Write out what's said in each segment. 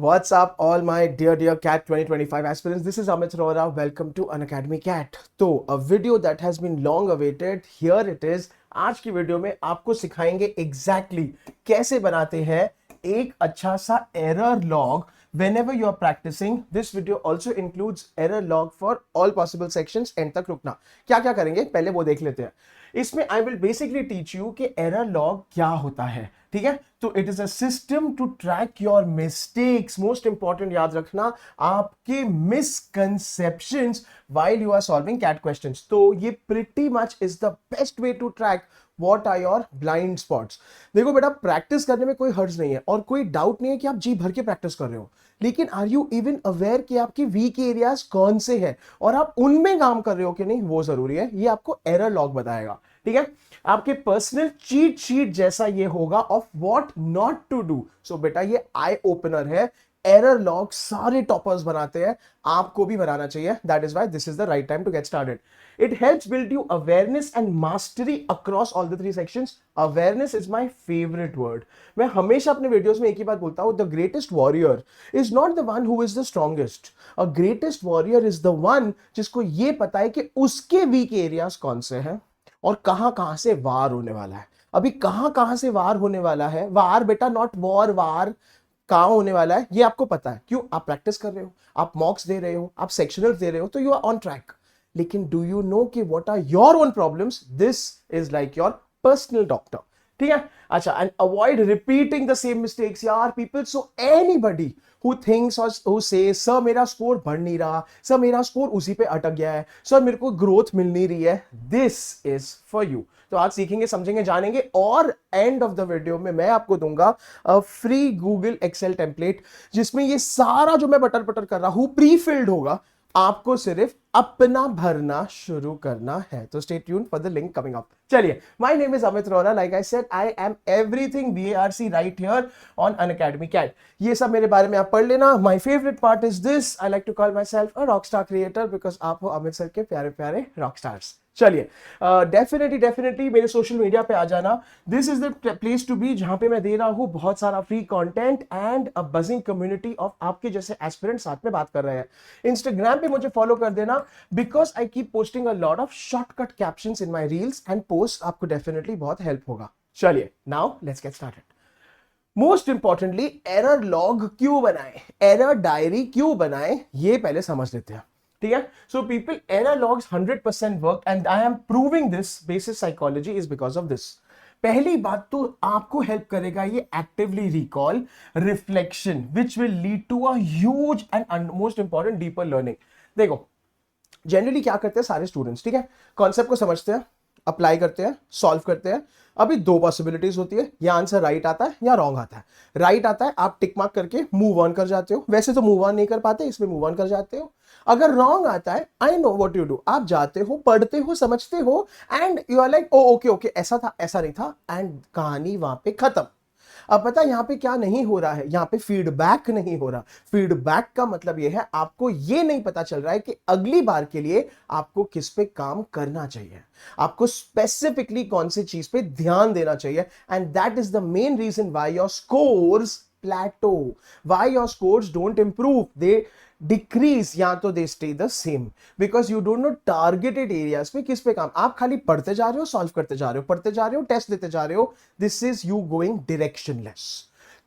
What's up, all my dear CAT 2025 aspirants? This is Amit Arora. Welcome to Unacademy CAT. तो a video that has been long awaited. Here it is. आज की video में आपको सिखाएंगे exactly कैसे बनाते हैं एक अच्छा सा error log whenever you are practicing. This video also includes error log for all possible sections. End तक रुकना. क्या क्या करेंगे पहले वो देख लेते हैं. इसमें I will basically teach you कि एरर लॉग क्या होता है. ठीक है, तो it is a system to track your mistakes. Most important याद रखना आपके misconceptions while you are solving CAT questions. तो ये pretty much is the best way to track what are your blind spots. देखो बेटा, प्रैक्टिस करने में कोई हर्ज नहीं है और कोई डाउट नहीं है कि आप जी भर के प्रैक्टिस कर रहे हो, लेकिन आर यू इवन अवेयर कि आपके वीक एरियाज कौन से हैं और आप उनमें काम कर रहे हो कि नहीं, वो जरूरी है. ये आपको एरर लॉग बताएगा. ठीक है, आपके पर्सनल चीट शीट जैसा ये होगा of what not to do. So बेटा ये आई ओपनर है. एरर लॉग सारे टॉपर्स बनाते हैं, आपको भी बनाना चाहिए. That is why this is the right time to get started. It helps build you awareness and mastery across all the three sections. Awareness is my favorite word. मैं हमेशा अपने वीडियोस में एक ही बात बोलता हूँ, the greatest warrior is not the one who is the strongest. A greatest warrior is the one जिसको ये पता है कि उसके weak areas कौन से हैं और कहाँ से वार होने वाला है. अभी कहाँ से वार होने वाला है. वार बेटा, नॉट वॉर, वार कहाँ होने वाला है ये आपको पता है. क्यों? आप प्रैक्टिस कर रहे हो, आप मॉक्स दे रहे हो, आप सेक्शनल दे रहे हो, तो यू आर ऑन ट्रैक. लेकिन डू यू नो कि what are your own problems? This is like your personal doctor. ठीक है, अच्छा. And avoid repeating the same mistakes यार people. So anybody who thinks or who says sir मेरा score बढ़ नहीं रहा, सर मेरा स्कोर उसी पे अटक गया है, सर मेरे को ग्रोथ मिल नहीं रही है, दिस इज फॉर यू. तो आज सीखेंगे, समझेंगे, जानेंगे और एंड ऑफ द वीडियो में मैं आपको दूंगा फ्री गूगल एक्सेल टेम्पलेट जिसमें ये सारा जो मैं बटर बटर कर रहा हूं प्री फिल्ड होगा. आपको सिर्फ अपना भरना शुरू करना है. तो stay tuned for the link coming up. चलिए, my name is Amit Arora. Like I said, I am everything BARC right here on Unacademy CAT. ये सब मेरे बारे में आप पढ़ लेना. My favourite part is this, I like to call myself a rock star creator because आप हो अमित सर के प्यारे प्यारे रॉक स्टार्स. चलिए, डेफिनेटली मेरे सोशल मीडिया पे आ जाना. This is the place to be जहां पे मैं दे रहा हूं बहुत सारा free content and a buzzing community of आपके जैसे एस्पिरेंट साथ में बात कर रहे हैं. इंस्टाग्राम पे मुझे फॉलो कर देना because I keep posting a lot of shortcut captions in my reels and post. आपको डेफिनेटली बहुत हेल्प होगा. चलिए, now let's get started. Most importantly, error log क्यों बनाएं, एरर डायरी क्यों बनाएं, ये पहले समझ लेते हैं. ठीक है, so people, error logs 100% work and I am proving this basis psychology is because of this. पहली बात तो आपको हेल्प करेगा ये actively recall, reflection which will lead to a huge and most important deeper learning. देखो, generally क्या करते हैं सारे स्टूडेंट्स, ठीक है, कॉन्सेप्ट को समझते हैं, अप्लाई करते हैं, सॉल्व करते हैं. अभी दो पॉसिबिलिटीज होती है, या आंसर राइट आता है या रॉन्ग आता है. राइट आता है आप टिक मार्क करके मूव ऑन कर जाते हो. वैसे तो मूव ऑन नहीं कर पाते, इसमें मूव ऑन कर जाते हो. अगर रॉन्ग आता है, I know what you do, आप जाते हो, पढ़ते हो, समझते हो and you are like oh okay ऐसा था, ऐसा नहीं था, एंड कहानी वहां पे खत्म. अब पता यहां पे क्या नहीं हो रहा है, यहां पे फीडबैक नहीं हो रहा. फीडबैक का मतलब यह है आपको ये नहीं पता चल रहा है कि अगली बार के लिए आपको किस पे काम करना चाहिए, आपको स्पेसिफिकली कौन सी चीज पे ध्यान देना चाहिए. And that is the main reason why your scores plateau, why your scores don't improve, they decrease या तो they stay the same because you don't know targeted areas पे किस पे काम. आप खाली पढ़ते जा रहे हो, सॉल्व करते जा रहे हो, पढ़ते जा रहे हो, टेस्ट देते जा रहे हो. This is you going directionless.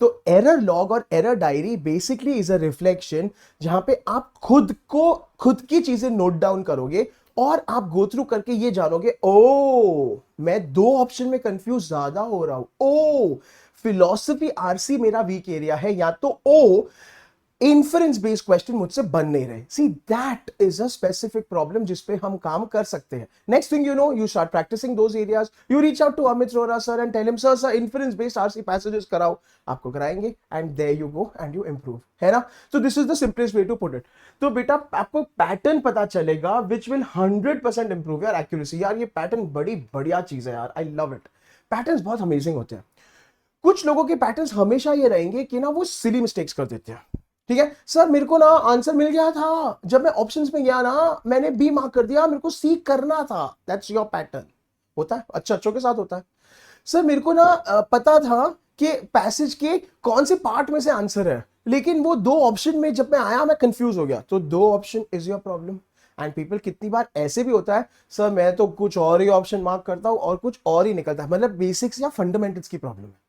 तो एरर लॉग और error diary basically is a reflection जहां पे आप खुद की चीजें नोट डाउन करोगे और आप गो थ्रू करके ये जानोगे, ओ मैं दो ऑप्शन में कंफ्यूज ज्यादा हो रहा हूं, ओ फिलॉसफी आरसी मेरा वीक एरिया है, या तो ओ इन्फरेंस बेस्ड क्वेश्चन मुझसे बन नहीं रहे. See that is a specific problem जिस पे हम काम कर सकते हैं. Next thing you know, you start practising those areas, you reach out to Amit Arora sir and tell him sir inference based RC passages कराओ. आपको कराएंगे and there you go and you improve, है ना. तो this is the simplest way to put it. तो बेटा आपको pattern पता चलेगा which will 100% improve your accuracy. यार ये पैटर्न बड़ी बढ़िया चीज है यार, आई लव इट. पैटर्न्स बहुत अमेजिंग होते हैं. कुछ लोगों के पैटर्न्स हमेशा ये रहेंगे कि ना वो सिली मिस्टेक्स कर देते हैं. ठीक है, सर मेरे को ना आंसर मिल गया था, जब मैं ऑप्शंस में गया ना मैंने बी मार्क कर दिया, मेरे को सी करना था. That's your pattern. होता है, अच्छों के साथ होता है. सर मेरे को ना पता था कि पैसेज के कौन से पार्ट में से आंसर है, लेकिन वो दो ऑप्शन में जब मैं आया मैं कंफ्यूज हो गया। तो दो option is your problem. And people, कितनी बार ऐसे भी होता है सर मैं तो कुछ और ही ऑप्शन मार्क करता हूं और कुछ और ही निकलता है, मतलब बेसिक्स या फंडामेंटल्स की प्रॉब्लम है।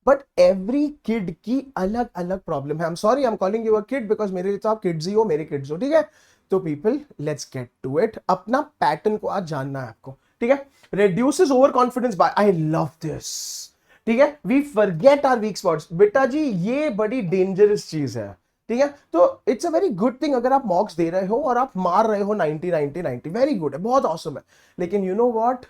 बट एवरी किड की अलग अलग प्रॉब्लम है। आई am sorry, I am calling you a kid because मेरे लिए तो आप किड्स ही हो, मेरे किड्स हो, ठीक है। तो people, let's get to it. अपना पैटर्न को आज जानना है आपको, ठीक है। Reduces overconfidence by, I love this, ठीक है। We forget our weak spots. बेटा जी ये बड़ी डेंजरस चीज है, ठीक है। तो it's a very good thing अगर आप मॉक्स दे रहे हो और आप मार रहे हो 90 90 90, वेरी गुड है, बहुत ऑसम है। लेकिन you know what,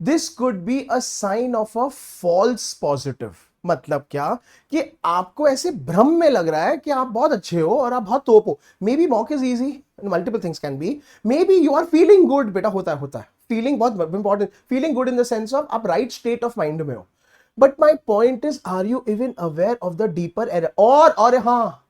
this could be a sign of a false positive. मतलब क्या, कि आपको ऐसे भ्रम में लग रहा है कि आप बहुत अच्छे हो और आप बहुत तोप हो। Maybe mock is easy, multiple things can be. Maybe you are feeling good, बेटा होता है फीलिंग बहुत important. Feeling good in the sense of आप राइट स्टेट ऑफ माइंड में हो। But my point is, are you even aware of the deeper error? और हाँ,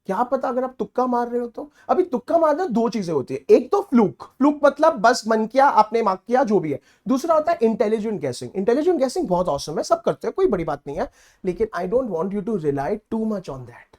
क्या पता अगर आप तुक्का मार रहे हो तो। अभी तुक्का मारना दो चीजें होती है, एक तो फ्लूक, फ्लूक मतलब बस मन किया आपने मार्क किया जो भी है। दूसरा होता है इंटेलिजेंट गैसिंग। इंटेलिजेंट गैसिंग बहुत ऑसम है, सब करते हैं, कोई बड़ी बात नहीं है। लेकिन I don't want you to rely too much on that.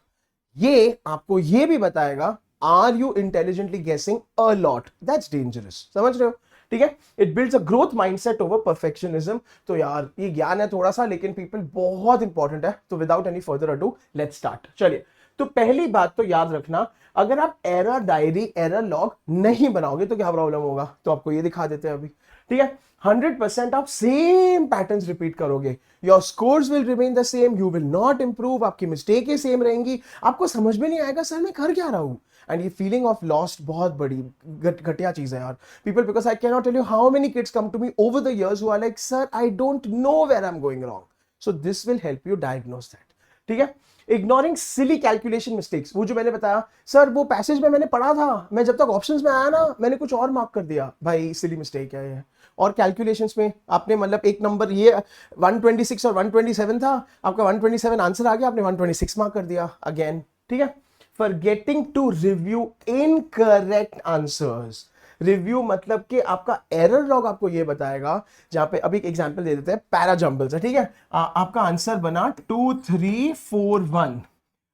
ये आपको ये भी बताएगा, आर यू इंटेलिजेंटली गेसिंग अ लॉट, दैट्स डेंजरस, समझ रहे हो, ठीक है। It builds a growth mindset over perfectionism. तो यार ये ज्ञान है थोड़ा सा, लेकिन पीपल बहुत इंपॉर्टेंट है। तो without any further ado let's start. चलिए, तो पहली बात तो याद रखना, अगर आप एरर डायरी, एरर लॉग नहीं बनाओगे तो क्या प्रॉब्लम होगा, तो आपको ये दिखा देते हैं अभी, ठीक है। 100% आप सेम पैटर्न्स रिपीट करोगे, your scores will remain the same, you will not improve, आपकी मिस्टेकें सेम रहेंगी, आपको समझ में नहीं आएगा सर मैं कर क्या रहा हूं। एंड ये फीलिंग ऑफ लॉस्ट बहुत बड़ी घटिया चीज है यार। People, because I cannot tell you how many kids come to me over the years who are like sir I don't know where I am going wrong. So this will help you diagnose that, ठीक है। Ignoring सिली calculation mistakes, वो जो मैंने बताया sir वो passage में मैंने पढ़ा था, मैं जब तक ऑप्शंस में आया ना मैंने कुछ और मार्क कर दिया, भाई सिली मिस्टेक है ये। और कैलकुलेशंस में आपने मतलब एक नंबर ये 126 और 127 था, आपका 127 आंसर आ गया, आपने 126 मार्क कर दिया अगेन, ठीक है। Forgetting to review incorrect answers. Review मतलब कि आपका एरर लॉग आपको ये बताएगा, जहां पे अभी एक एग्जांपल दे देते हैं पैरा जंबल से, ठीक है। आपका आंसर बना 2341,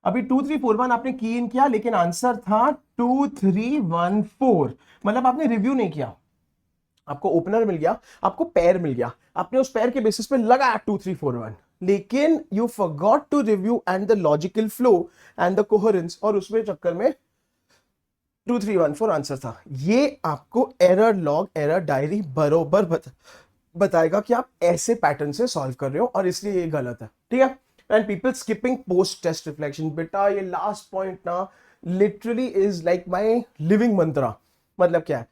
अभी 2341 आपने की इन किया, लेकिन आंसर था 2314, मतलब आपने रिव्यू नहीं किया। आपको ओपनर मिल गया, आपको पैर मिल गया, आपने उस पैर के बेसिस पे लगाया 2341, लेकिन you forgot to review and the logical flow and the coherence, और उसमें चक्कर में 2314 आंसर था। ये आपको एरर लॉग, एरर डायरी बरोबर बताएगा कि आप ऐसे पैटर्न से सॉल्व कर रहे हो और इसलिए ये गलत है, ठीक है। And people skipping post test reflection, बेटा ये लास्ट पॉइंट ना literally is like my living mantra. मतलब क्या है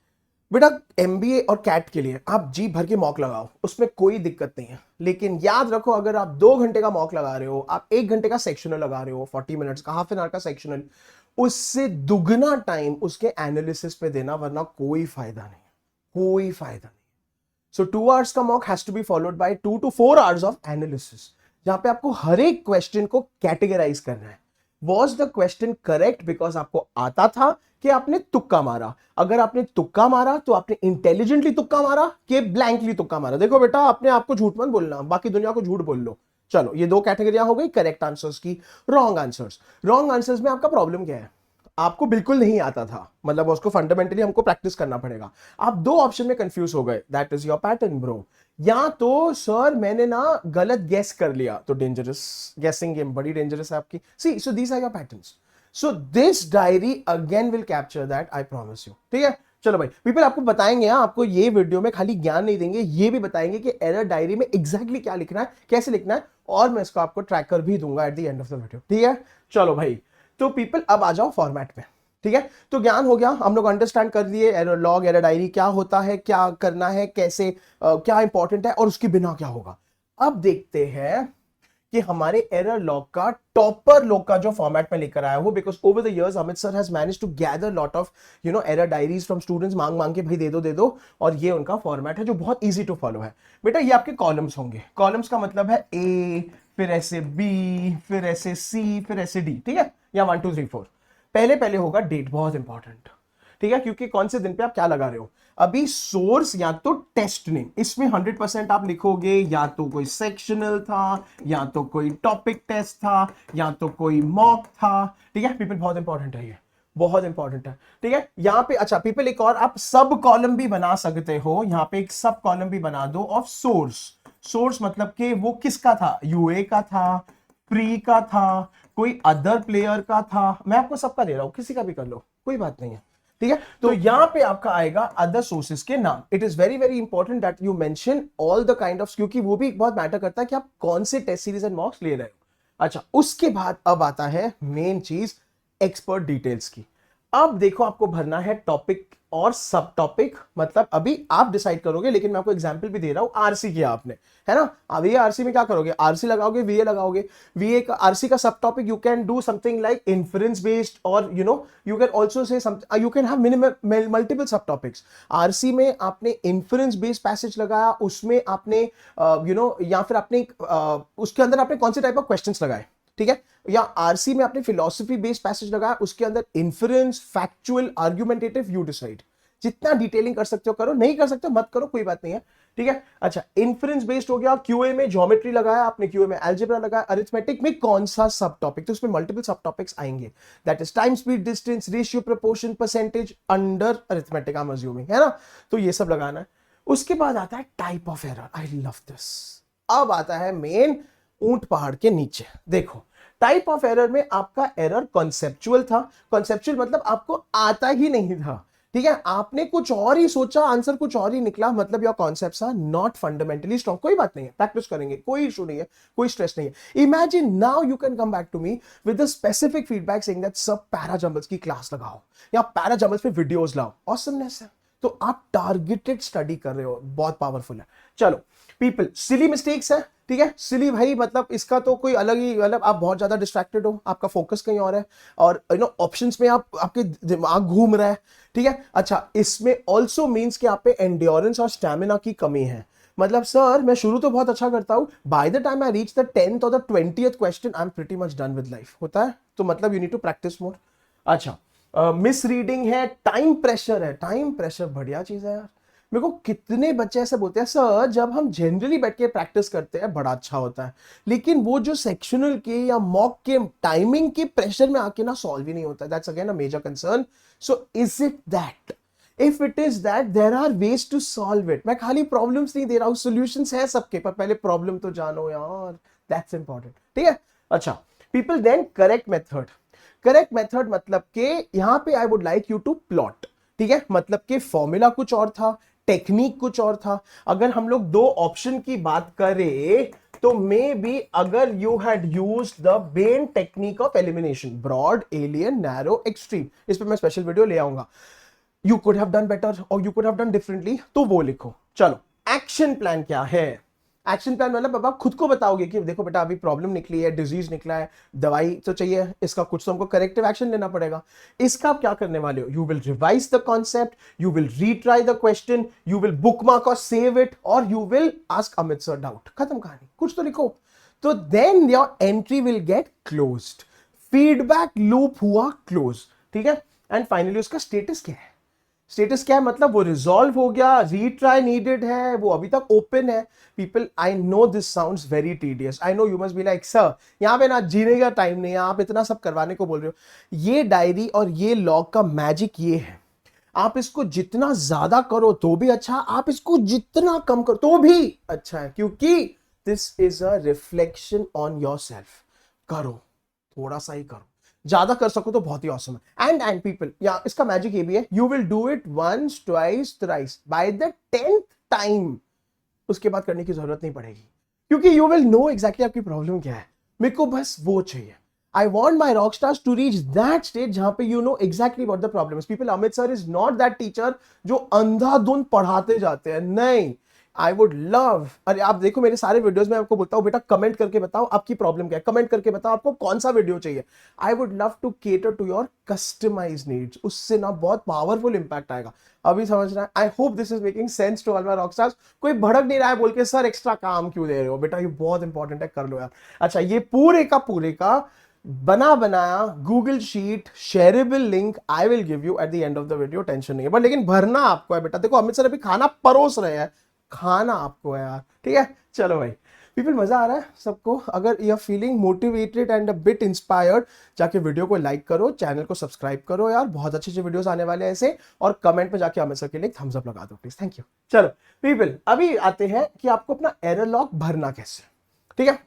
बेटा, एमबीए और कैट के लिए आप जी भर के मॉक लगाओ, उसमें कोई दिक्कत नहीं है। लेकिन याद रखो, अगर आप 2 घंटे का मॉक लगा रहे हो, आप 1 घंटे का सेक्शनल लगा रहे हो, 40 मिनट्स का, हाफ एन आवर का सेक्शनल, उससे दुगना टाइम उसके एनालिसिस पे देना, वरना कोई फायदा नहीं, कोई फायदा नहीं। सो 2 आवर्स का mock has to be followed by 2 to 4 hours of analysis, जहां पे आपको हर एक क्वेश्चन को कैटेगराइज करना है। Was the question correct because आपको आता था, कि आपने तुक्का मारा? अगर आपने तुक्का मारा तो आपने इंटेलिजेंटली तुक्का मारा कि ब्लैंकली तुक्का मारा? देखो बेटा, अपने आपको झूठ मत बोलना, बाकी दुनिया को झूठ बोल लो। चलो, ये दो कैटेगरियां हो गई करेक्ट आंसर्स की। रॉन्ग आंसर्स, रॉन्ग आंसर्स में आपका प्रॉब्लम क्या है, आपको बिल्कुल नहीं आता था, मतलब उसको फंडामेंटली हमको प्रैक्टिस करना पड़ेगा। आप दो ऑप्शन में कंफ्यूज हो गए, that is your pattern bro. या तो सर मैंने ना गलत गेस कर लिया, तो डेंजरस, गेसिंग गेम बड़ी डेंजरस है आपकी। See, so these are your patterns. So this diary again will capture that, I promise you, ठीक है। चलो भाई, पीपल आपको बताएंगे, आपको ये वीडियो में खाली ज्ञान नहीं देंगे, ये भी बताएंगे कि एरर डायरी में एग्जैक्टली क्या लिखना है, कैसे लिखना है, और मैं इसको आपको ट्रैकर भी दूंगा at the end of the video, ठीक है। चलो भाई, तो पीपल अब आ जाओ फॉर्मेट में, ठीक है। तो ज्ञान हो गया, हम लोग अंडरस्टैंड कर दिए एरर लॉग, एरर डायरी क्या होता है, क्या करना है, कैसे क्या इंपॉर्टेंट है, और उसके बिना क्या होगा। अब देखते हैं कि हमारे एरर लॉग का टॉपर लोग का जो फॉर्मेट में लेकर आया हो, because over the years Amit sir has managed to gather lot of error diaries from students, मांग मांग के भाई दे दो दे दो, और ये उनका फॉर्मेट है जो बहुत इजी टू फॉलो है। बेटा ये आपके कॉलम्स होंगे, कॉलम्स का मतलब है ए, फिर ऐसे बी, फिर ऐसे सी, फिर ऐसे डी, ठीक है, या 1 2 3 4। पहले पहले होगा डेट, बहुत इंपॉर्टेंट। ठीक है, क्योंकि कौन से दिन पे आप क्या लगा रहे हो। अभी सोर्स या तो टेस्ट नेम, इसमें 100% आप लिखोगे, या तो कोई सेक्शनल था, या तो कोई टॉपिक टेस्ट था, या तो कोई मॉक था। ठीक है पीपल, बहुत इंपॉर्टेंट है ये, बहुत इंपॉर्टेंट है। ठीक है, यहां पे अच्छा पीपल एक और आप सब कॉलम भी बना सकते हो, यहां पे एक सब कॉलम भी बना दो ऑफ सोर्स। सोर्स मतलब कि वो किसका था, यूए का था, प्री का था, कोई अदर प्लेयर का था। मैं आपको सबका दे रहा हूं, किसी का भी कर लो, कोई बात नहीं है। ठीक है, तो यहां पे आपका आएगा अदर सोर्सेस के नाम। It is very very important that you mention all the kind of, क्योंकि वो भी बहुत मैटर करता है कि आप कौन से टेस्ट सीरीज एंड मॉक्स ले रहे हो। अच्छा, उसके बाद अब आता है मेन चीज, एक्सपर्ट डिटेल्स की। अब देखो आपको भरना है टॉपिक और सब टॉपिक, मतलब अभी आप डिसाइड करोगे, लेकिन मैं आपको एग्जांपल भी दे रहा हूं। आरसी किया आपने, है ना, अब ये आरसी में क्या करोगे, आरसी लगाओगे, वीए लगाओगे, वीए का आरसी का subtopic you can do something like inference based, और you can also say something, you can have minimum multiple subtopics. RC में आपने इन्फ्रेंस बेस्ड पैसेज लगाया, उसमें आपने या फिर आपने उसके अंदर आपने कौन से टाइप ऑफ क्वेश्चंस लगाए। ठीक है, या आरसी में आपने फिलॉसफी बेस्ड पैसेज लगाया, उसके अंदर inference, factual, argumentative, you decide. जितना डिटेलिंग कर सकते हो करो, नहीं कर सकते हो मत करो, कोई बात नहीं है। ठीक है, अच्छा इन्फ्रेंस बेस्ड हो गया, क्यूए में ज्योमेट्री लगाया आपने, क्यूए में अलजेब्रा लगाया, अरिथमेटिक में कौन सा सब टॉपिक, तो उसमें मल्टीपल सब टॉपिक्स आएंगे, that is time, speed, distance, ratio, proportion, percentage, under arithmetic I am assuming, है ना, तो ये सब लगाना है। उसके बाद आता है type of error, I love this. अब आता है मेन ऊंट पहाड़ के नीचे। देखो टाइप ऑफ एरर में आपका एरर कॉन्सेप्चुअल था। कॉन्सेप्चुअल मतलब आपको आता ही नहीं था, ठीक है, आपने कुछ और ही सोचा, आंसर कुछ और ही निकला, मतलब your concepts are not fundamentally strong. कोई बात नहीं है, प्रैक्टिस करेंगे, कोई इशू नहीं है, कोई स्ट्रेस नहीं है। Imagine now you can come back to me with a specific feedback saying that सब पैराजंबल्स की क्लास लगाओ या पैराजंबल्स पे वीडियोस लाओ, ऑसमनेस है। तो आप टारगेटेड स्टडी कर रहे हो, बहुत पावरफुल है। चलो पीपल, सिली मिस्टेक्स है, ठीक है, सिली भाई मतलब इसका तो कोई अलग ही, मतलब आप बहुत ज्यादा डिस्ट्रैक्टेड हो, आपका फोकस कहीं और है, और ऑप्शंस में आप, आपके दिमाग घूम रहा है। ठीक है, अच्छा इसमें ऑल्सो मीन्स कि आप पे एंड्योरेंस और स्टैमिना की कमी है। मतलब सर मैं शुरू तो बहुत अच्छा करता हूं, by the time I reach the 10th और the 20th question I am pretty much done with life, होता है, तो मतलब you need to practice more. अच्छा मिस रीडिंग है, टाइम प्रेशर है, टाइम प्रेशर बढ़िया चीज है यार। मेरे को कितने बच्चे ऐसे बोलते हैं सर जब हम जनरली बैठ के प्रैक्टिस करते हैं बड़ा अच्छा होता है, लेकिन वो जो सेक्शनल के या मॉक के टाइमिंग के प्रेशर में आके ना सॉल्व ही नहीं होता। That's again a major concern. So is it that, if it is that there are ways to solve it. मैं खाली प्रॉब्लम्स नहीं दे रहा हूं, सॉल्यूशंस है सबके, पर पहले प्रॉब्लम तो जानो यार, दैट्स इंपॉर्टेंट। ठीक है, अच्छा people then correct method. Correct method मतलब कि यहां पे I would like you to plot. ठीक है, मतलब कि फॉर्मूला कुछ और था, टेक्निक कुछ और था। अगर हम लोग दो ऑप्शन की बात करें तो मे बी अगर you had use the BANE technique of elimination, broad, alien, narrow, extreme, इस पे मैं स्पेशल वीडियो ले आऊंगा, you could have done better और you could have done differently, तो वो लिखो। चलो एक्शन प्लान क्या है। एक्शन प्लान मतलब बाबा खुद को बताओगे कि देखो बेटा अभी प्रॉब्लम निकली है, डिजीज निकला है, दवाई तो चाहिए, इसका कुछ तो हमको करेक्टिव एक्शन लेना पड़ेगा। इसका आप क्या करने वाले हो, you will revise the concept, you will retry the question, you will bookmark और सेव इट, और you will ask Amit sir doubt, खत्म कहानी, कुछ तो लिखो। तो then your entry will get closed, feedback loop हुआ क्लोज। ठीक है, एंड फाइनली उसका स्टेटस क्या है, स्टेटस क्या है मतलब वो रिजॉल्व हो गया, रीट्राई नीडेड है, वो अभी तक ओपन है। People I know this sounds very tedious, I know you must be like sir यहाँ पे ना जीने का टाइम नहीं है, आप इतना सब करवाने को बोल रहे हो। ये डायरी और ये लॉग का मैजिक ये है, आप इसको जितना ज्यादा करो तो भी अच्छा, आप इसको जितना कम करो तो भी अच्छा है, क्योंकि this is a reflection on your self. करो, थोड़ा सा ही करो, ज्यादा कर सको तो बहुत ही ऑसम है। एंड पीपल, या इसका मैजिक ये भी है, you will do it once, twice, thrice, by the 10th time उसके बाद करने की जरूरत नहीं पड़ेगी, क्योंकि यू विल नो एग्जैक्टली आपकी प्रॉब्लम क्या है। मेरे को बस वो चाहिए, I want my rock stars to reach that stage जहां पे you know exactly what the problem is. People, Amit sir is not that teacher जो अंधाधुंध पढ़ाते जाते हैं, नहीं। आई वुड लव, अरे आप देखो मेरे सारे वीडियोस में आपको बोलता हूं बेटा कमेंट करके बताओ आपकी प्रॉब्लम क्या है, कमेंट करके बताओ आपको कौन सा वीडियो चाहिए। I would love to cater to your customize needs, उससे ना बहुत पावरफुल इंपैक्ट आएगा। अभी समझ रहा है, I hope this is making sense to all my rockstars. कोई भड़क नहीं रहा है बोल के सर एक्स्ट्रा काम क्यों दे रहे हो, बेटा ये बहुत इंपॉर्टेंट है, कर लो यार। अच्छा ये पूरे का बना बनाया Google sheet shareable link I will give you at the end of the video, tension नहीं है, बट लेकिन भरना आपको है बेटा। देखो अमित सर अभी खाना परोस रहे हैं, खाना आपको है यार, ठीक है। चलो भाई पीपल, मजा आ रहा है सबको? अगर you are feeling motivated and a bit inspired, जाके वीडियो को लाइक करो, चैनल को सब्सक्राइब करो यार, बहुत अच्छे अच्छे वीडियोस आने वाले हैं ऐसे, और कमेंट में जाके अमित सर के लिए थम्स अप लगा दो प्लीज, थैंक यू। चलो पीपल, अभी आते हैं कि आपको अपना एरर लॉग भरना कैसे, ठीक है।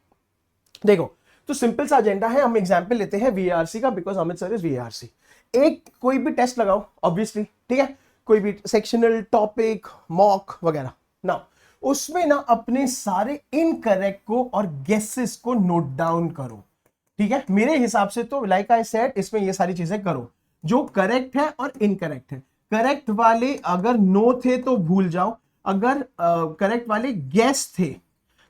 देखो तो सिंपल सा एजेंडा है, हम एग्जांपल लेते हैं वीआरसी का, because Amit sir is VRC. एक कोई भी टेस्ट लगाओ ऑब्वियसली, ठीक है, कोई भी सेक्शनल टॉपिक मॉक वगैरह ना, उसमें ना अपने सारे इनकरेक्ट को और गेसेस को नोट डाउन करो, ठीक है। मेरे हिसाब से तो लाइक आई सेड, इसमें ये सारी चीजें करो जो करेक्ट है और इनकरेक्ट है। करेक्ट वाले अगर नो थे तो भूल जाओ, अगर करेक्ट वाले गेस थे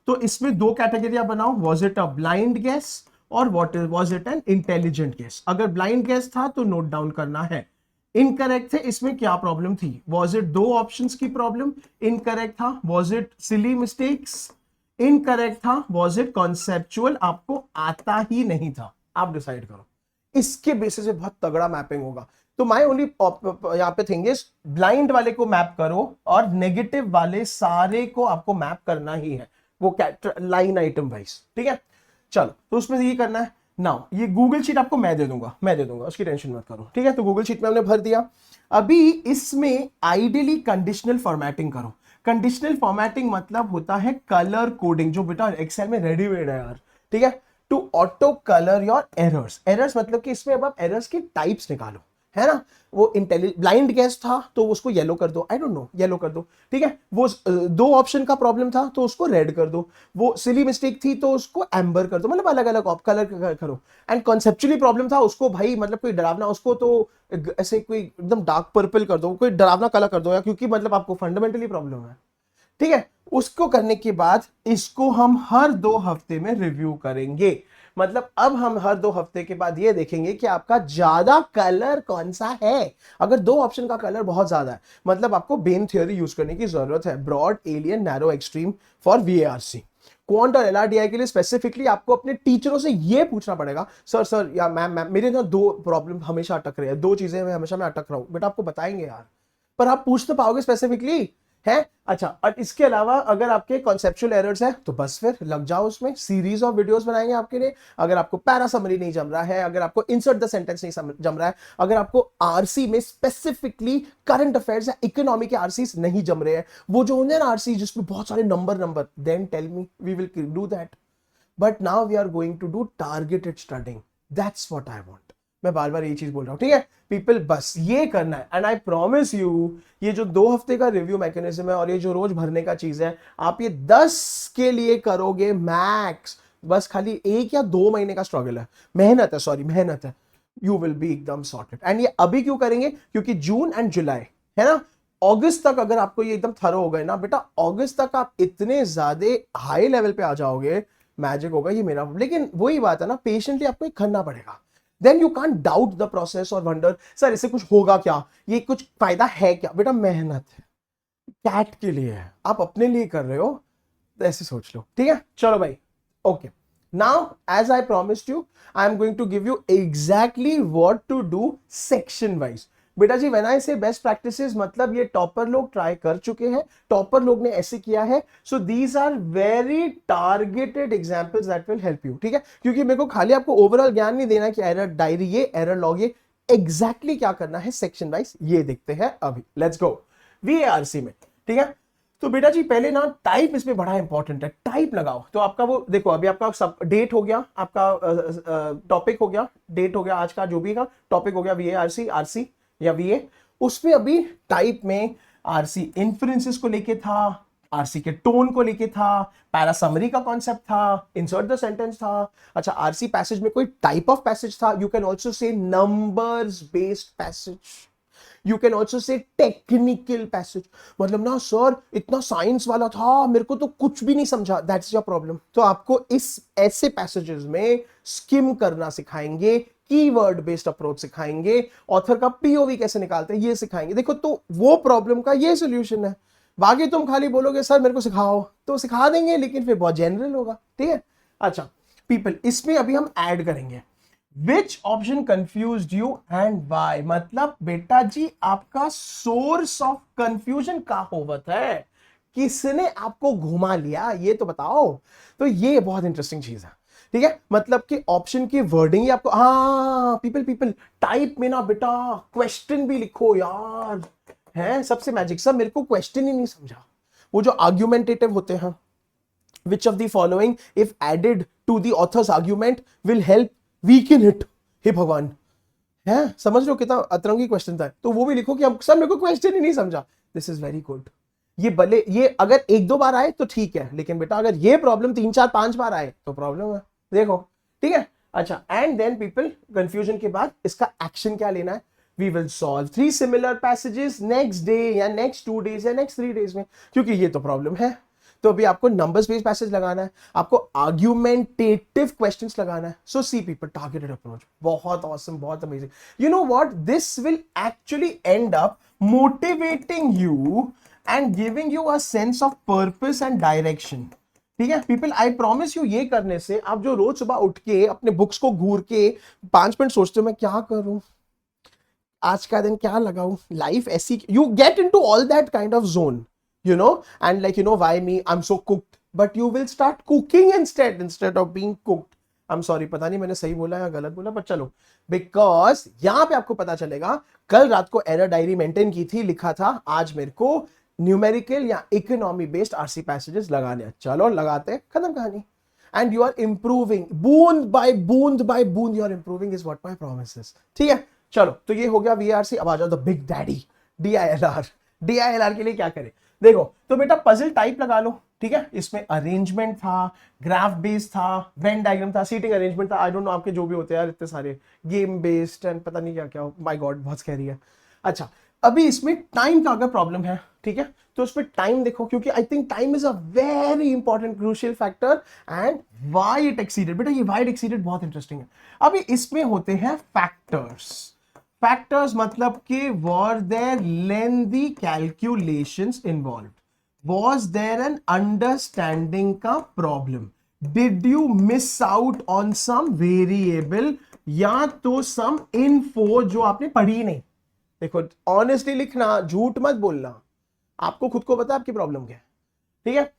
तो इसमें दो कैटेगरी बनाओ, was it a blind guess और was it an intelligent guess. अगर ब्लाइंड गेस था तो नोट डाउन करना है। इनकरेक्ट थे, इसमें क्या प्रॉब्लम थी, वॉज इट दो ऑप्शंस की प्रॉब्लम, इनकरेक्ट था, was it silly mistakes, incorrect था, वॉज इट कॉन्सेप्चुअल, आपको आता ही नहीं था, आप डिसाइड करो। इसके बेसिस पे बहुत तगड़ा मैपिंग होगा। तो माय ओनली यहाँ पे थिंग इज, ब्लाइंड वाले को मैप करो और नेगेटिव वाले सारे को आपको मैप करना ही है, वो लाइन आइटम वाइज, ठीक है। चलो तो उसमें ये करना है। नाउ ये गूगल शीट आपको मैं दे दूंगा, उसकी टेंशन मत करो, ठीक है। तो गूगल शीट में हमने भर दिया। अभी इसमें आइडियली कंडीशनल फॉर्मेटिंग करो। कंडीशनल फॉर्मेटिंग मतलब होता है कलर कोडिंग, जो बेटा एक्सेल में रेडीमेड है यार, ठीक है। To auto colour your errors. Errors मतलब कि इसमें अब आप एरर्स की टाइप्स निकालो, है ना। वो ब्लाइंड गैस था तो उसको येलो कर दो, आई डोंट नो, येलो कर दो, ठीक है। वो दो ऑप्शन का प्रॉब्लम था तो उसको रेड कर दो, वो सिली मिस्टेक थी तो उसको एम्बर कर दो, मतलब अलग अलग कलर करो। एंड कॉन्सेप्चुअली प्रॉब्लम था उसको भाई, मतलब कोई डरावना, उसको तो ऐसे कोई एकदम डार्क पर्पल कर दो, कोई डरावना कलर कर दो, या क्योंकि मतलब आपको फंडामेंटली प्रॉब्लम है, ठीक है। उसको करने के बाद इसको हम हर 2 हफ्ते में रिव्यू करेंगे। मतलब अब हम हर 2 हफ्ते के बाद ये देखेंगे कि आपका ज्यादा कलर कौन सा है। अगर दो ऑप्शन का कलर बहुत ज्यादा है, मतलब आपको बेन थ्योरी यूज करने की जरूरत है, broad, alien, narrow, extreme for VARC. Quant और एलआरडीआई के लिए स्पेसिफिकली आपको अपने टीचरों से ये पूछना पड़ेगा, सर या मैम मेरे ना दो प्रॉब्लम हमेशा अटक रहे हैं, दो चीजें हमेशा मैं अटक रहा हूं, बेटा आपको बताएंगे यार, पर आप पूछ तो पाओगे स्पेसिफिकली, है। अच्छा, और इसके अलावा अगर आपके कॉन्सेप्चुअल एरर्स है तो बस फिर लग जाओ उसमें, सीरीज ऑफ वीडियोस बनाएंगे आपके लिए। अगर आपको पैरा समरी नहीं जम रहा है, अगर आपको इंसर्ट द सेंटेंस नहीं जम रहा है, अगर आपको आरसी में स्पेसिफिकली करंट अफेयर्स या इकोनॉमी के आरसी नहीं जम रहे हैं, वो जो होंगे ना आरसी जिसमें बहुत सारे number, then tell me, we will do that. But now we are going to do targeted studying, that's what I want. मैं बार बार ये चीज बोल रहा हूं, ठीक है पीपल, बस ये करना है। एंड आई प्रॉमिस यू, ये जो 2 हफ्ते का रिव्यू मैकेनिज्म है और ये जो रोज भरने का चीज है, आप ये 10 के लिए करोगे मैक्स, बस खाली 1 या 2 महीने का स्ट्रगल है, मेहनत है, सॉरी मेहनत है, यू विल बी एकदम सॉर्टेड। एंड ये अभी क्यों करेंगे, क्योंकि जून एंड जुलाई है ना, अगस्त तक अगर आपको ये एकदम थरो हो गए ना बेटा, अगस्त तक आप इतने ज्यादा हाई लेवल पे आ जाओगे, मैजिक होगा ये मेरा। लेकिन वही बात है ना, पेशेंटली आपको करना पड़ेगा। Then you can't doubt the process और वंडर सर इससे कुछ होगा क्या, ये कुछ फायदा है क्या, बेटा मेहनत है, कैट के लिए है, आप अपने लिए कर रहे हो, तो ऐसे सोच लो, ठीक है। चलो भाई, okay, now as I promised you, I am going to give you exactly what to do section wise. बेटा जी व्हेन आई से बेस्ट प्रैक्टिसेस, मतलब ये टॉपर लोग ट्राई कर चुके हैं, टॉपर लोग ने ऐसे किया है, so these are very targeted examples that will help you, ठीक है। क्योंकि मेरे को खाली आपको ओवरऑल ज्ञान नहीं देना कि एरर डायरी ये, एरर लॉग ये, एग्जैक्टली क्या करना है सेक्शन वाइज ये देखते हैं अभी। लेट्स गो वीएआरसी में, ठीक है। तो बेटा जी पहले ना टाइप इसमें बड़ा इंपॉर्टेंट है, टाइप लगाओ। तो आपका वो देखो, अभी आपका सब डेट हो गया, आपका टॉपिक हो गया, डेट हो गया आज का जो भी का टॉपिक हो गया, वीएआरसी, आरसी या वीए। उसमें अभी टाइप में आरसी इन्फ्रेंसेस को लेके था, आरसी के टोन को लेके था, पैरा समरी का कॉन्सेप्ट था, इंसर्ट द सेंटेंस था। अच्छा, आरसी पैसेज में कोई टाइप ऑफ पैसेज था, you can also say numbers based passage, you can also say technical passage. मतलब ना सर इतना साइंस वाला था, मेरे को तो कुछ भी नहीं समझा, दैट्स योर प्रॉब्लम। तो आपको इस ऐसे पैसेजेस में स्किम करना सिखाएंगे, कीवर्ड बेस्ड अप्रोच सिखाएंगे, ऑथर का पीओवी कैसे निकालते हैं ये सिखाएंगे। देखो तो वो प्रॉब्लम का ये सोल्यूशन है। बाकी तुम खाली बोलोगे सर मेरे को सिखाओ, तो सिखा देंगे लेकिन फिर बहुत जनरल होगा, ठीक है। अच्छा पीपल, इसमें अभी हम ऐड करेंगे which option confused you and why, मतलब बेटा जी आपका सोर्स ऑफ कंफ्यूजन का होवत है, किसने आपको घुमा लिया ये तो बताओ। तो ये बहुत इंटरेस्टिंग चीज है, ठीक है। मतलब कि ऑप्शन की वर्डिंग ही आपको, हाँ पीपल पीपल टाइप में ना बेटा क्वेश्चन भी लिखो यार, है सबसे मैजिक। सब मेरे को क्वेश्चन ही नहीं समझा, वो जो आर्ग्यूमेंटेटिव होते हैं, which of the following if added to the author's argument will help weaken it, हे भगवान, है समझ लो कितना अतरंगी क्वेश्चन था। तो वो भी लिखो कि हम सब, मेरे को क्वेश्चन ही नहीं समझा। This is very good. ये भले ये अगर एक दो बार आए तो ठीक है, लेकिन बेटा अगर ये प्रॉब्लम 3 4 5 बार आए तो प्रॉब्लम है, देखो, ठीक है। अच्छा, एंड देन पीपल कंफ्यूजन के बाद इसका एक्शन क्या लेना है, we will solve 3 similar passages next day या नेक्स्ट 2 डेज या नेक्स्ट 3 डेज में, क्योंकि ये तो प्रॉब्लम है। तो अभी आपको नंबर्स बेस्ड पैसेज लगाना है, आपको आर्ग्यूमेंटेटिव क्वेश्चंस लगाना है। सो सी पीपल टारगेटेड अप्रोच, बहुत ऑसम, बहुत amazing. You know what, this will actually and up motivating you and giving you a sense of purpose and direction, ठीक है पीपल। आई प्रॉमिस यू, ये करने से आप जो रोज सुबह उठ के अपने बुक्स को घूर के 5 मिनट सोचते हो मैं क्या करूं, आज का दिन क्या लगाऊं, लाइफ ऐसी, you get into all that kind of zone, you know, and like, you know, why me, I'm so cooked, but you will start cooking instead of being cooked. I'm sorry, पता नहीं मैंने सही बोला या गलत बोला, पर चलो, बिकॉज यहां पे आपको पता चलेगा, कल रात को एरर डायरी मेंटेन की थी, लिखा था आज मेरे को न्यूमेरिकल या इकोनॉमी बेस्ड आरसी पैसेजेस लगाने हैं, चलो लगाते, खत्म कहानी। एंड यू आर इंप्रूविंग बूंद बाय बूंद you are improving, is what my promise is, ठीक है। चलो, तो ये हो गया वीआरसी। अब आ जाओ the big daddy, DILR. DILR के लिए क्या करें, देखो, तो बेटा पजल टाइप लगा लो, ठीक है। इसमें अरेंजमेंट था, ग्राफ बेस्ड था, वेन डायग्राम था, सीटिंग अरेंजमेंट था, आई डोंट नो आपके जो भी होते हैं यार इतने सारे, गेम बेस्ड एंड पता नहीं क्या क्या, माय गॉड बहुत स्कैरी है। अच्छा, अभी इसमें टाइम का अगर प्रॉब्लम है, ठीक है, तो उसमें टाइम देखो, क्योंकि I think time is a very important crucial factor, and why it exceeded, बेटा ये व्हाई इट एक्सीडेड बहुत इंटरेस्टिंग है। अभी इसमें होते हैं फैक्टर्स, फैक्टर्स मतलब कि were there lengthy calculations involved, was there an understanding का problem, did you miss out on some variable, या तो some info जो आपने पढ़ी नहीं। देखो ऑनेस्टली लिखना, झूठ मत बोलना, आपको खुद को पता है आपकी प्रॉब्लम क्या है, ठीक है।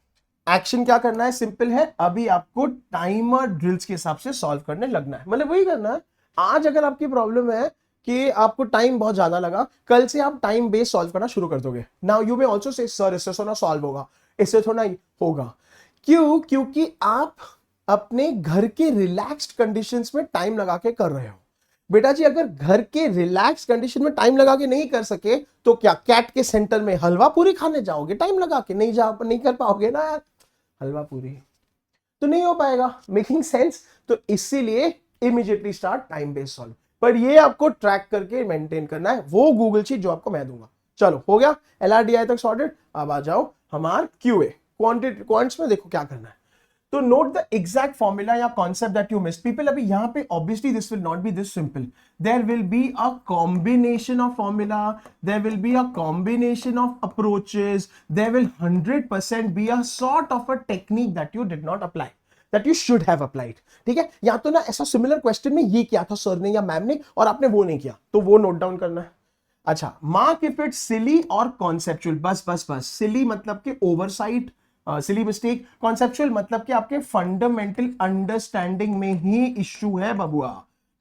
एक्शन क्या करना है, सिंपल है, अभी आपको टाइमर ड्रिल्स के हिसाब से सॉल्व करने लगना है, मतलब वही करना है। आज अगर आपकी प्रॉब्लम है कि आपको टाइम बहुत ज्यादा लगा, कल से आप टाइम बेस्ड सॉल्व करना शुरू कर दोगे। Now you may also say sir इससे थोड़ा सॉल्व होगा, इससे थोड़ा होगा, क्यों, क्योंकि आप अपने घर के रिलैक्स्ड कंडीशंस में टाइम लगा के कर रहे हो। बेटा जी अगर घर के रिलैक्स कंडीशन में टाइम लगा के नहीं कर सके तो क्या कैट के सेंटर में हलवा पूरी खाने जाओगे टाइम लगा के, नहीं कर पाओगे ना यार, हलवा पूरी तो नहीं हो पाएगा, मेकिंग सेंस। तो इसीलिए immediately start time based solve, पर ये आपको ट्रैक करके मेंटेन करना है, वो गूगल शीट जो आपको मैं दूंगा। चलो हो गया, एलआरडीआई तक सॉर्टेड। अब आ जाओ हमार क्यूए, क्वांटिटी क्वांट्स में देखो क्या करना है। तो नोट द एग्जैक्ट फॉर्मूला या concept that you miss people. अभी यहां पे obviously this will not be this simple, there will be a combination of formula, there will be a combination of approaches, there will 100% be a sort of a technique that you did not apply, that you should have applied, ठीक है। या तो ना ऐसा similar question में ये किया था सर ने या मैम ने और आपने वो नहीं किया, तो वो नोट डाउन करना है। अच्छा, मार्क इफ इट सिली और कॉन्सेप्चुअल, बस बस बस, सिली मतलब कि ओवरसाइट, सिली मिस्टेक, कॉन्सेप्चुअल मतलब कि आपके फंडामेंटल अंडरस्टैंडिंग में ही इश्यू है बबुआ,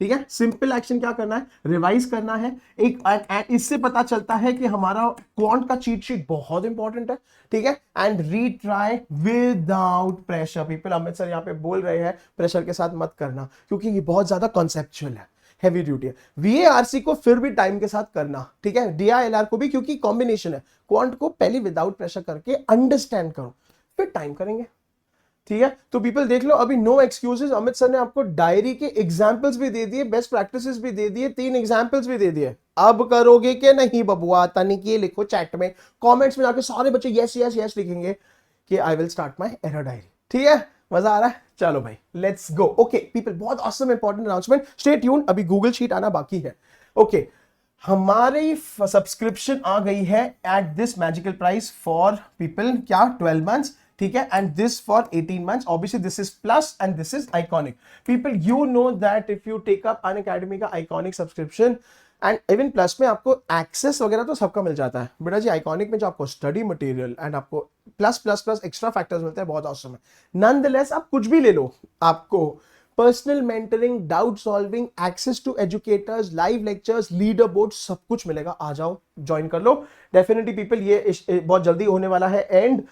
ठीक है। सिंपल एक्शन क्या करना है, रिवाइज करना है। एक इससे पता चलता है कि हमारा क्वांट का चीट शीट बहुत इंपॉर्टेंट है, ठीक है। And retry without pressure. People Amit sir यहाँ पे बोल रहे हैं प्रेशर के साथ मत करना, क्योंकि ये बहुत ज्यादा कॉन्सेप्चुअल है, हैवी ड्यूटी है। वीएआरसी को फिर भी टाइम के साथ करना, ठीक है। डीआईएलआर को भी, क्योंकि कॉम्बिनेशन है, क्वांट को पहले विदाउट प्रेशर करके अंडरस्टैंड करो, फिर टाइम करेंगे, ठीक है। तो पीपल देख लो, अभी नो एक्सक्यूजेस। अमित सर ने आपको डायरी के एग्जांपल्स भी दे दिए, बेस्ट प्रैक्टिसेस भी दे दिए, 3 एग्जांपल्स भी दे दिए। अब करोगे कि नहीं बबुआ, तनिक ये लिखो चैट में, कमेंट्स में जाके सारे बच्चे यस यस यस लिखेंगे कि I will start my error diary, ठीक है। मजा आ रहा है, चलो भाई लेट्स गो। ओके पीपल, बहुत awesome important announcement, stay tuned, अभी गूगल शीट आना बाकी है। ओके, हमारी सब्सक्रिप्शन आ गई है at this magical price for people, क्या 12 मंथ्स, ठीक है, and this for 18 months. Obviously this is plus and this is iconic. People you know that if you take up Unacademy का iconic subscription and even plus में आपको access वगैरह तो सबका मिल जाता है बेटा जी. आइकॉनिक में जो आपको स्टडी मटेरियल एंड आपको plus plus plus extra factors मिलते हैं, बहुत ऑसम है. नॉनदलेस आप कुछ भी ले लो, आपको personal mentoring, doubt solving, access to educators, live lectures, leaderboard, सब कुछ मिलेगा. आ जाओ, ज्वाइन कर लो डेफिनेटली पीपल. ये बहुत जल्दी होने वाला है. And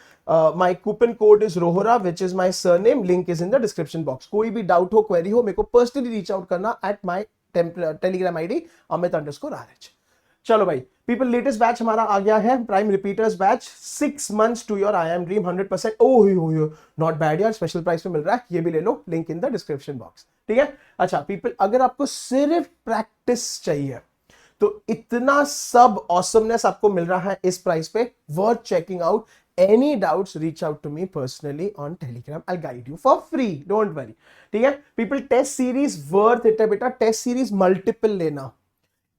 my coupon code is Rohra which is my surname. Link is in the description box. कोई भी डाउट हो, क्वेरी हो, मेरे को पर्सनली रीच आउट करना at my Telegram ID amit_RH. चलो भाई पीपल, लेटेस्ट बैच हमारा आ गया है, prime repeaters batch. 6 months to your IIM dream 100%. Oh not bad यार, स्पेशल प्राइस पे मिल रहा है. ये भी ले लो, link in the description box. ठीक है. अच्छा पीपल, अगर आपको सिर्फ प्रैक्टिस चाहिए तो इतना सब ऑसमनेस आपको मिल रहा है इस प्राइस पे. Worth checking out. Any doubts, reach out to me personally on Telegram. I'll guide you for free. Don't worry. ठीक है. People, test series worth it है बेटा. टेस्ट सीरीज मल्टीपल लेना,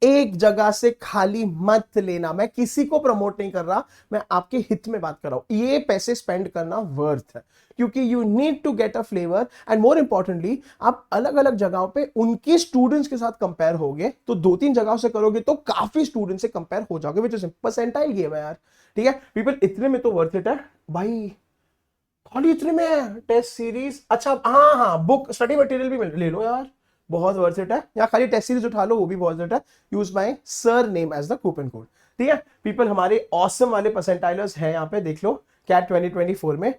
एक जगह से खाली मत लेना. मैं किसी को प्रमोट नहीं कर रहा, मैं आपके हित में बात कर रहा हूं. ये पैसे स्पेंड करना वर्थ है, क्योंकि you need to get a flavour. And more importantly, आप अलग अलग जगहों पे उनके स्टूडेंट्स के साथ कंपेयर होगे, तो 2-3 जगहों से करोगे तो काफी स्टूडेंट्स से कंपेयर हो जाओगे, विच इज परसेंटाइल गेम है यार. ठीक है पीपल, इतने में तो वर्थ इट है भाई. खाली इतने में है टेस्ट सीरीज. अच्छा हाँ, बुक स्टडी मटेरियल भी ले लो यार, बहुत वर्थ इट है. या खाली टेस्ट सीरीज उठा लो, वो भी बहुत वर्थ इट है. Use my surname as the coupon code. ठीक है पीपल, हमारे ऑसम वाले परसेंटाइलर्स हैं यहाँ पे, देख लो कैट 2024 में.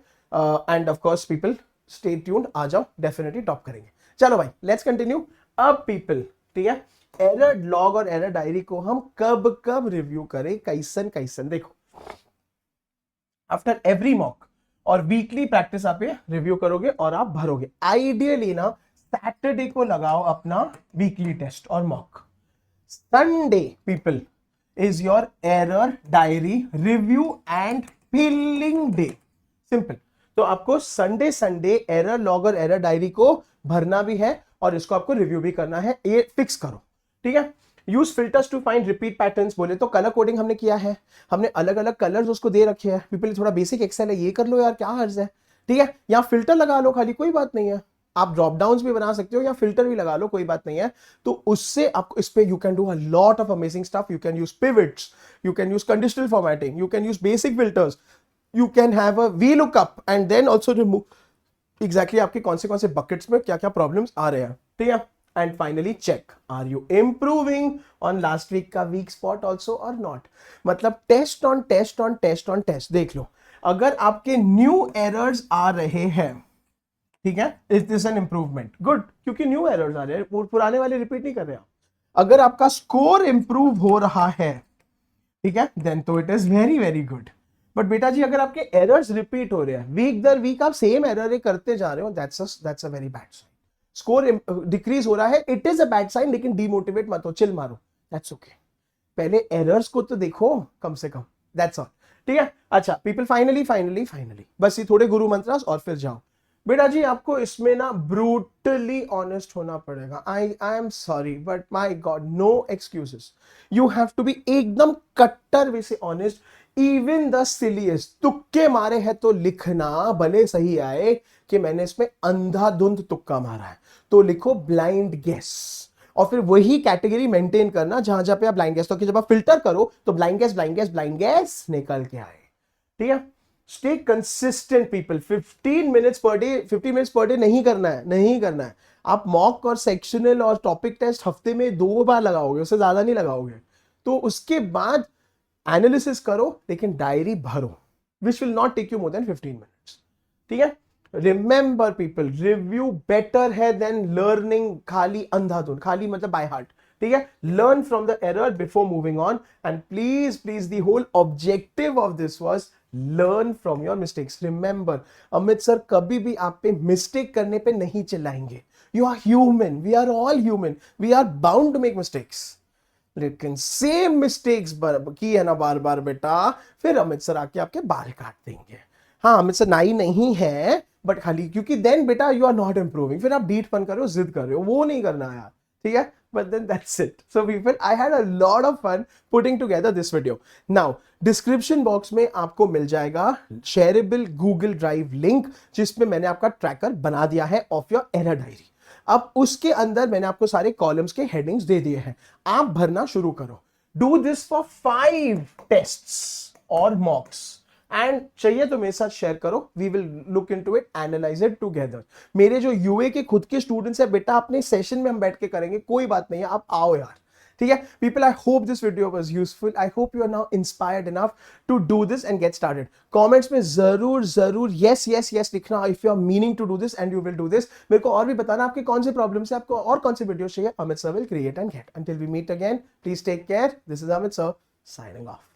And of course people stay tuned, आ जाओ, डेफिनेटली टॉप करेंगे. चलो भाई लेट्स कंटिन्यू. अब पीपल, ठीक है, एरर लॉग और एरर डायरी को हम कब कब रिव्यू करें, कैसन. देखो, आफ्टर एवरी मॉक और वीकली प्रैक्टिस आप ये रिव्यू करोगे और आप भरोगे. आइडियली ना सैटरडे को लगाओ अपना वीकली टेस्ट और mock. Sunday people is your error diary review and filling day. Simple. तो आपको संडे एरर लॉग और एरर डायरी को भरना भी है और इसको आपको रिव्यू भी करना है. ये फिक्स करो. ठीक है. Use filters to find repeat patterns. बोले तो कलर कोडिंग हमने किया है, हमने अलग अलग कलर्स उसको दे रखे हैं. पीपल, थोड़ा बेसिक एक्सेल है, ये कर लो यार, क्या हर्ज है. ठीक है. या फिल्टर लगा लो खाली, कोई बात नहीं है. आप ड्रॉप डाउन्स भी बना सकते हो या फिल्टर भी लगा लो, कोई बात नहीं है. तो उससे आपको इस पे you can do a lot of amazing stuff. You can use pivots, you can use conditional formatting, you can use basic filters, you can have a VLOOKUP and then also remove exactly आपके कौन से buckets में क्या क्या problems आ रहे हैं. ठीक है. And finally check, are you improving on last week का weak spot also or not. मतलब टेस्ट ऑन टेस्ट. देख लो, अगर आपके न्यू एरर्स आ रहे हैं, ठीक है, is this an improvement. Good, क्योंकि न्यू एरर्स आ रहे हैं, पुराने वाले रिपीट नहीं कर रहे हैं. अगर आपका स्कोर इंप्रूव हो रहा है, ठीक है, देन तो it is very very good. But बेटा जी, अगर आपके एरर्स रिपीट हो रहे हैं, वीक दर वीक आप सेम एरर करते जा रहे हो, that's a very bad sign. Score decrease हो रहा है, it is a bad sign. लेकिन डीमोटिवेट मत हो, चिल मारो, दैट्स ओके. पहले एरर्स को तो देखो कम से कम, दैट्स ऑल. ठीक है. अच्छा पीपल, फाइनली बस ये थोड़े गुरु मंत्रास और फिर जाओ. बेटा जी, आपको इसमें ना ब्रूटली ऑनेस्ट होना पड़ेगा. I am sorry but my God, no excuses. You have to be एकदम कट्टर वे से ऑनेस्ट. इवन द सिलीएस्ट तुक्के मारे हैं तो लिखना, भले सही आए कि मैंने इसमें अंधाधुंध तुक्का मारा है, तो लिखो ब्लाइंड गेस. और फिर वही कैटेगरी मेंटेन करना जहां जहां पे आप ब्लाइंड गेस, तो कि जब आप फिल्टर करो तो ब्लाइंड गेस निकल के आए. ठीक है. Stay consistent people. 15 minutes per day नहीं करना है. आप मॉक और सेक्शनल और टॉपिक टेस्ट हफ्ते में 2 बार लगाओगे, उससे ज्यादा नहीं लगाओगे. तो उसके बाद एनालिसिस करो, लेकिन डायरी भरो, which will not take you more than 15 minutes. ठीक है. रिमेंबर पीपल, रिव्यू बेटर है देन लर्निंग खाली अंधाधुंध, खाली मतलब बाय हार्ट. ठीक है. Learn from the error before moving on. And please the whole objective of this was learn from your mistakes. Remember, Amit sir कभी भी आप पे मिस्टेक करने पे नहीं चिल्लाएंगे. You are human, we are all human, we are bound to make mistakes. लेकिन same mistakes की है ना बार बार बेटा, फिर अमित सर आके आपके बाल काट देंगे. हाँ, अमित सर नाई नहीं है, बट खाली क्योंकि देन बेटा यू आर नॉट इंप्रूविंग. फिर आप डीठ पन कर रहे हो, जिद कर रहे हो, वो नहीं करना यार. ठीक है, but then that's it. So people, I had a lot of fun putting together this video. Now description box में आपको मिल जाएगा shareable Google Drive link जिसमें मैंने आपका ट्रैकर बना दिया है of your error diary. अब उसके अंदर मैंने आपको सारे कॉलम्स के हेडिंग्स दे दिए हैं, आप भरना शुरू करो. डू दिस फॉर 5 टेस्ट्स और मॉक्स एंड चाहिए तो मेरे साथ शेयर करो, we will look into it, analyse it together. मेरे जो यूए के खुद के स्टूडेंट्स है बेटा, अपने सेशन में हम बैठ के करेंगे, कोई बात नहीं है, आप आओ यार. ठीक है people, I hope this video was useful. I hope you are now inspired enough to do this and get started. Comments में जरूर जरूर यस यस यस लिखना if you are meaning to do this and you will do this. मेरे को और भी बताना आपके कौन से प्रॉब्लम्स है, आपको और कौन से वीडियो चाहिए. Amit sir will create and get. Until we meet again, please take care. This is Amit sir signing of.